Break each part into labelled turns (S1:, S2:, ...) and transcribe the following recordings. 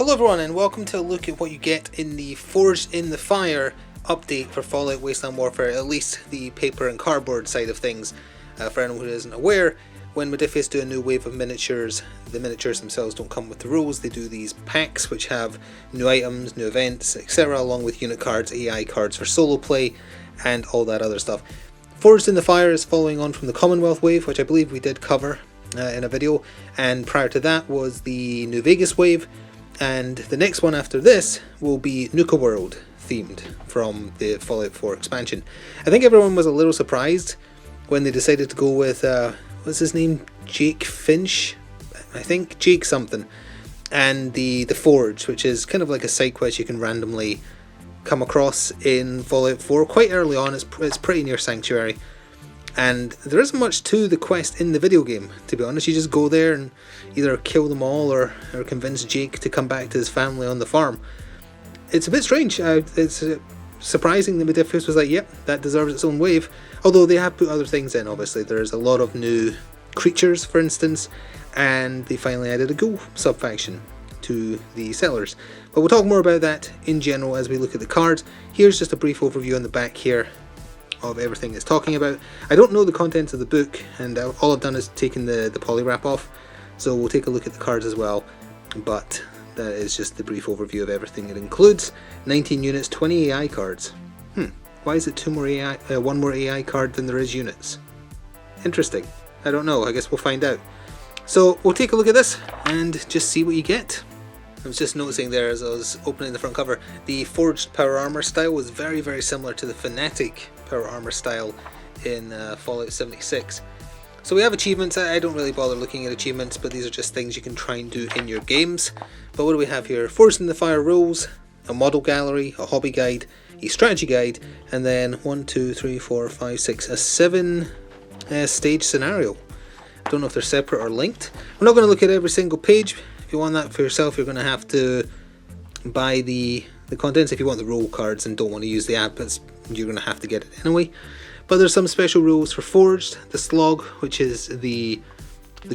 S1: Hello everyone and welcome to a look at what you get in the Forged in the Fire update for Fallout Wasteland Warfare, at least the paper and cardboard side of things. For anyone who isn't aware, when Modiphius do a new wave of miniatures, the miniatures themselves don't come with the rules. They do these packs which have new items, new events, etc., along with unit cards, AI cards for solo play, and all that other stuff. Forged in the Fire is following on from the Commonwealth wave, which I believe we did cover in a video, and prior to that was the New Vegas wave. And the next one after this will be Nuka World themed from the Fallout 4 expansion. I think everyone was a little surprised when they decided to go with, what's his name? Jake Finch? I think Jake something. And the Forge, which is kind of like a side quest you can randomly come across in Fallout 4 quite early on. It's pretty near Sanctuary. And there isn't much to the quest in the video game, to be honest. You just go there and either kill them all or convince Jake to come back to his family on the farm. It's a bit strange. It's surprising that Modiphius was like, yep, that deserves its own wave. Although they have put other things in, obviously. There's a lot of new creatures, for instance, and they finally added a ghoul sub-faction to the Settlers. But we'll talk more about that in general as we look at the cards. Here's just a brief overview on the back here of everything it's talking about. I don't know the contents of the book, and all I've done is taken the poly wrap off, so we'll take a look at the cards as well, but that is just the brief overview of everything it includes. 19 units, 20 AI cards. Why is it one more AI card than there is units? Interesting. I don't know, I guess we'll find out. So we'll take a look at this and just see what you get. I was just noticing there as I was opening the front cover, the Forged Power Armor style was very, very similar to the Fanatic Power Armor style in Fallout 76. So we have achievements. I don't really bother looking at achievements, but these are just things you can try and do in your games. But what do we have here? Forged in the Fire rules, a model gallery, a hobby guide, a strategy guide, and then 1, 2, 3, 4, 5, 6, a 7 stage scenario. I don't know if they're separate or linked. We're not going to look at every single page. If you want that for yourself, you're going to have to buy the contents. If you want the role cards and don't want to use the app, you're going to have to get it anyway. But there's some special rules for Forged, the Slog, which is the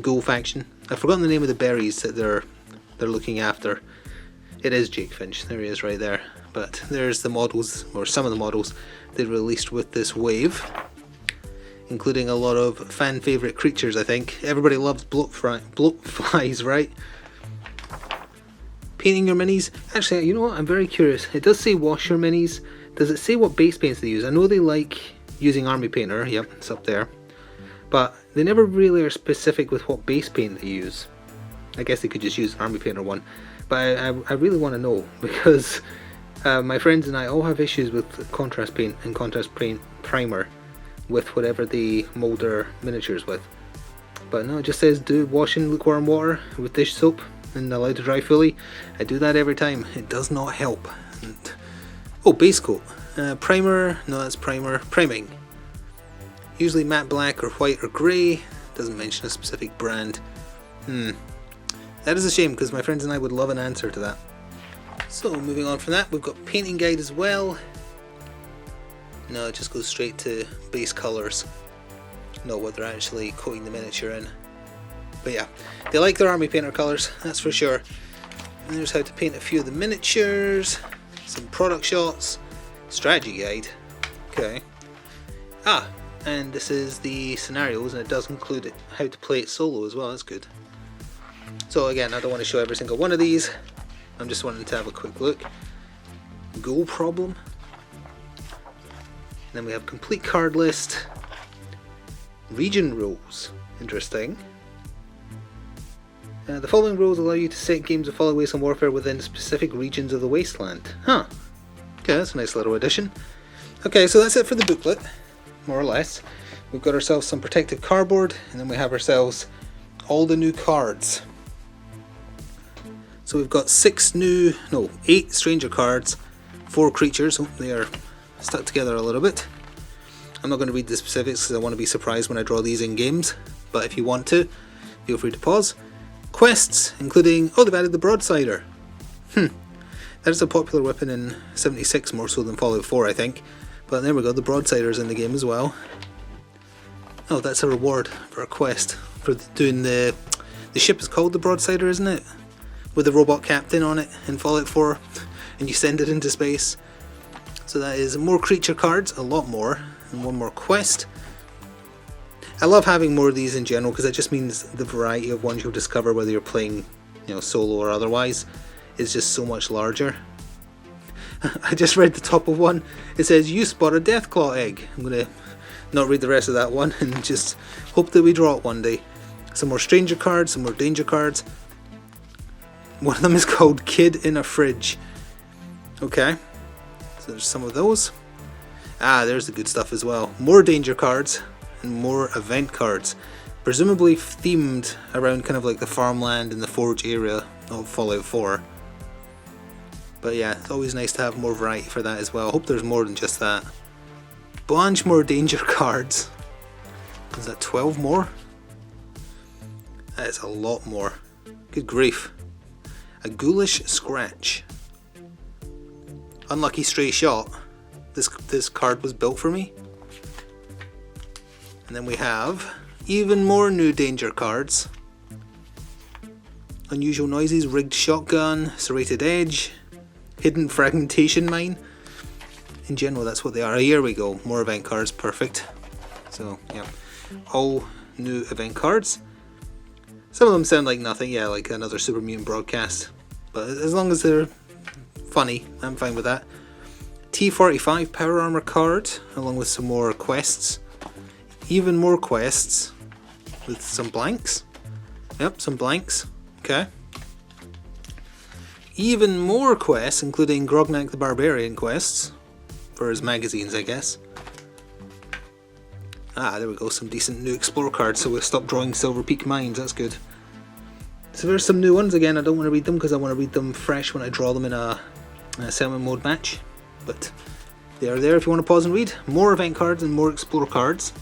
S1: ghoul faction. I've forgotten the name of the berries that they're looking after. It is Jake Finch, there he is right there. But there's the models, or some of the models they released with this wave, including a lot of fan favourite creatures, I think. Everybody loves bloatflies, right? Painting your minis. Actually, you know what? I'm very curious. It does say wash your minis. Does it say what base paints they use? I know they like using Army Painter. Yep, it's up there. But they never really are specific with what base paint they use. I guess they could just use Army Painter one. But I really want to know, because my friends and I all have issues with contrast paint and contrast paint primer with whatever they mold their miniatures with. But no, it just says do wash in lukewarm water with dish soap and allow to dry fully. I do that every time. It does not help. Oh, base coat. Primer. No, that's primer. Priming. Usually matte black or white or grey. Doesn't mention a specific brand. That is a shame, because my friends and I would love an answer to that. So moving on from that, we've got painting guide as well. No, it just goes straight to base colours, not what they're actually coating the miniature in. But yeah, they like their Army Painter colours, that's for sure. And there's how to paint a few of the miniatures, some product shots, strategy guide. Okay. And this is the scenarios, and it does include how to play it solo as well. That's good. So again, I don't want to show every single one of these. I'm just wanting to have a quick look. Goal problem. Then we have complete card list. Region rules. Interesting. The following rules allow you to set games of Fallout Wasteland Warfare within specific regions of the Wasteland. Huh. Okay, that's a nice little addition. Okay, so that's it for the booklet, more or less. We've got ourselves some protective cardboard, and then we have ourselves all the new cards. So we've got 8 stranger cards, 4 creatures. Oh, they are stuck together a little bit. I'm not going to read the specifics because I want to be surprised when I draw these in games, but if you want to, feel free to pause. Quests, including, oh, they've added the Broadsider. That is a popular weapon in 76, more so than Fallout 4, I think. But there we go, the Broadsider's in the game as well. Oh, that's a reward for a quest for doing the ship is called the Broadsider, isn't it? with the robot captain on it in Fallout 4, and you send it into space. So that is more creature cards, a lot more, and one more quest. I love having more of these in general because it just means the variety of ones you'll discover, whether you're playing, solo or otherwise, is just so much larger. I just read the top of one. It says, "You spot a Deathclaw egg." I'm going to not read the rest of that one and just hope that we draw it one day. Some more stranger cards, some more danger cards. One of them is called Kid in a Fridge. Okay, so there's some of those. There's the good stuff as well. More danger cards and more event cards. Presumably themed around kind of like the farmland and the forge area of Fallout 4. But yeah, it's always nice to have more variety for that as well. I hope there's more than just that. Bunch more danger cards. Is that 12 more? That is a lot more. Good grief. A Ghoulish Scratch. Unlucky stray shot. This card was built for me. And then we have even more new danger cards. Unusual Noises, Rigged Shotgun, Serrated Edge, Hidden Fragmentation Mine. In general, that's what they are. Here we go, more event cards, perfect. So, yeah, all new event cards. Some of them sound like nothing, yeah, like another Super Mutant Broadcast. But as long as they're funny, I'm fine with that. T45 Power Armor card, along with some more quests. Even more quests, with some blanks. Yep, some blanks. Okay. Even more quests, including Grognak the Barbarian quests. For his magazines, I guess. There we go, some decent new Explorer cards, so we'll stop drawing Silver Peak Mines, that's good. So there's some new ones. Again, I don't want to read them because I want to read them fresh when I draw them in a settlement mode match. But they are there if you want to pause and read. More event cards and more Explorer cards.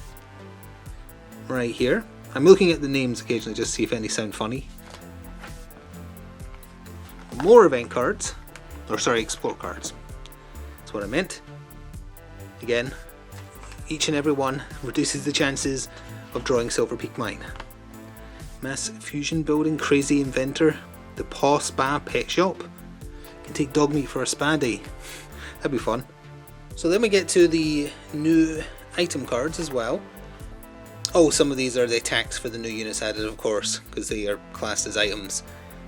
S1: Right here. I'm looking at the names occasionally just to see if any sound funny. More event cards. Explorer cards. That's what I meant. Again, each and every one reduces the chances of drawing Silver Peak Mine. Mass Fusion Building, Crazy Inventor, the Paw Spa Pet Shop. Can take dog meat for a spa day. That'd be fun. So then we get to the new item cards as well. Oh, some of these are the attacks for the new units added, of course, because they are classed as items.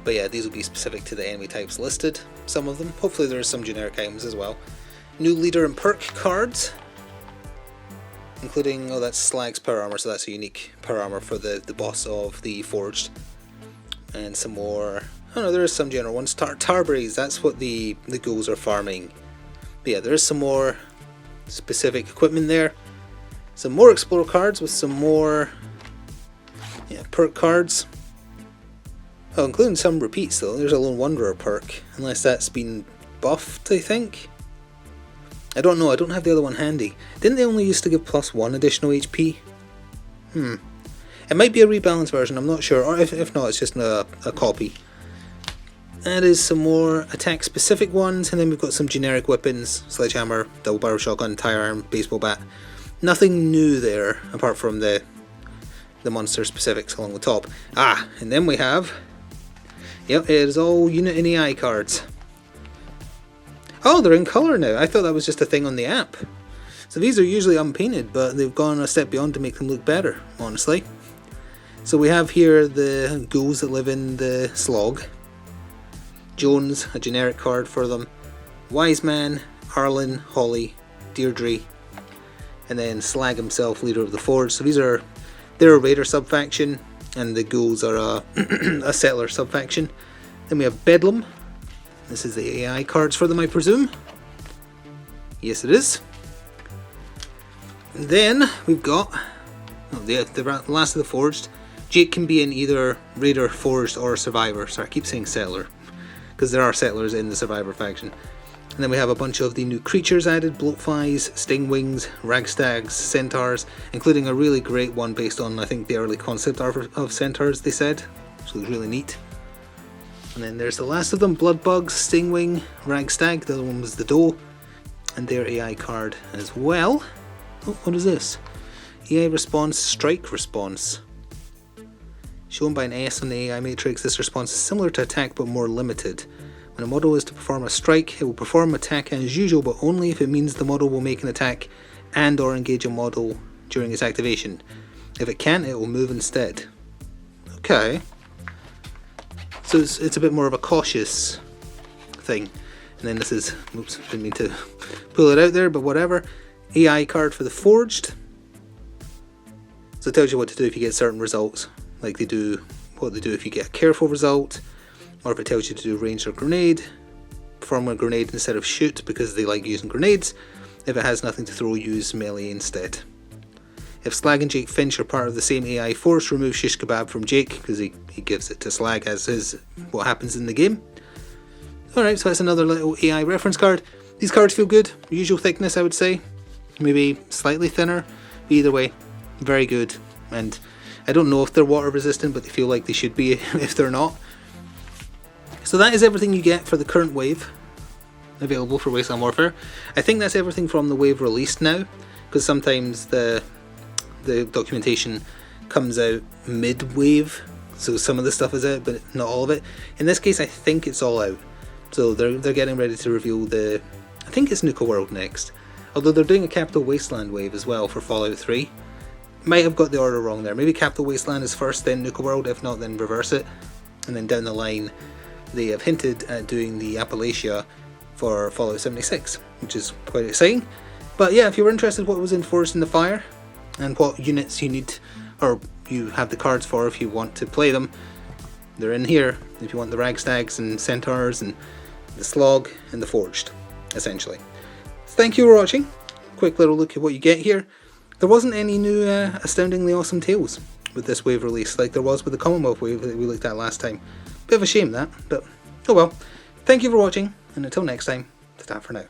S1: But yeah, these will be specific to the enemy types listed, some of them. Hopefully there's some generic items as well. New leader and perk cards, including, that's Slag's Power Armor, so that's a unique Power Armor for the boss of the Forged. And some more, there is some general ones. Tarberries, that's what the ghouls are farming. But yeah, there is some more specific equipment there. Some more Explorer cards with some more perk cards. Oh, including some repeats though. There's a Lone Wanderer perk, unless that's been buffed, I think. I don't know, I don't have the other one handy. Didn't they only used to give +1 additional HP? It might be a rebalanced version, I'm not sure, or if not, it's just a copy. That is some more attack specific ones, and then we've got some generic weapons, sledgehammer, double barrel shotgun, tire iron, baseball bat. Nothing new there, apart from the monster specifics along the top. And then we have, it is all unit and AI cards. Oh, they're in colour now. I thought that was just a thing on the app. So these are usually unpainted, but they've gone a step beyond to make them look better, honestly. So we have here the ghouls that live in the slog. Jones, a generic card for them. Wise Man, Arlen, Holly, Deirdre, and then Slag himself, leader of the Forge. So they're a raider subfaction, and the ghouls are a settler subfaction. Then we have Bedlam. This is the AI cards for them, I presume. Yes, it is. And then we've got the last of the Forged. Jake can be in either Raider, Forged, or Survivor. Sorry, I keep saying Settler, because there are Settlers in the Survivor faction. And then we have a bunch of the new creatures added: Bloatflies, Stingwings, Ragstags, Centaurs, including a really great one based on, I think, the early concept art of Centaurs, they said. So it was really neat. And then there's the last of them: Bloodbugs, Stingwing, Ragstag, the other one was the Doe, and their AI card as well. Oh, what is this? AI response, strike response. Shown by an S on the AI matrix, this response is similar to attack but more limited. When a model is to perform a strike, it will perform attack as usual, but only if it means the model will make an attack and or engage a model during its activation. If it can't, it will move instead. Okay. So it's a bit more of a cautious thing. And then this is, oops, didn't mean to pull it out there, but whatever. AI card for the Forged. So it tells you what to do if you get certain results, like what they do if you get a careful result, or if it tells you to do range or grenade, perform a grenade instead of shoot because they like using grenades. If it has nothing to throw, use melee instead. If Slag and Jake Finch are part of the same AI force, remove Shish Kebab from Jake because he gives it to Slag, as is what happens in the game. Alright, so that's another little AI reference card. These cards feel good, usual thickness I would say, maybe slightly thinner, but either way, very good. And I don't know if they're water resistant, but they feel like they should be if they're not. So that is everything you get for the current wave available for Wasteland Warfare. I think that's everything from the wave released now, because sometimes the documentation comes out mid-wave, so some of the stuff is out, but not all of it. In this case, I think it's all out. So they're getting ready to reveal I think it's Nuka World next. Although they're doing a Capital Wasteland wave as well for Fallout 3. Might have got the order wrong there. Maybe Capital Wasteland is first, then Nuka World. If not, then reverse it. And then down the line, they have hinted at doing the Appalachia for Fallout 76, which is quite exciting. But yeah, if you were interested what was in Forest in the Fire, and what units you need, or you have the cards for if you want to play them, they're in here. If you want the Ragstags and Centaurs and the Slog and the Forged, essentially. Thank you for watching. Quick little look at what you get here. There wasn't any new astoundingly awesome tales with this wave release like there was with the Commonwealth wave that we looked at last time. Bit of a shame that, but oh well. Thank you for watching, and until next time, ta-ta for now.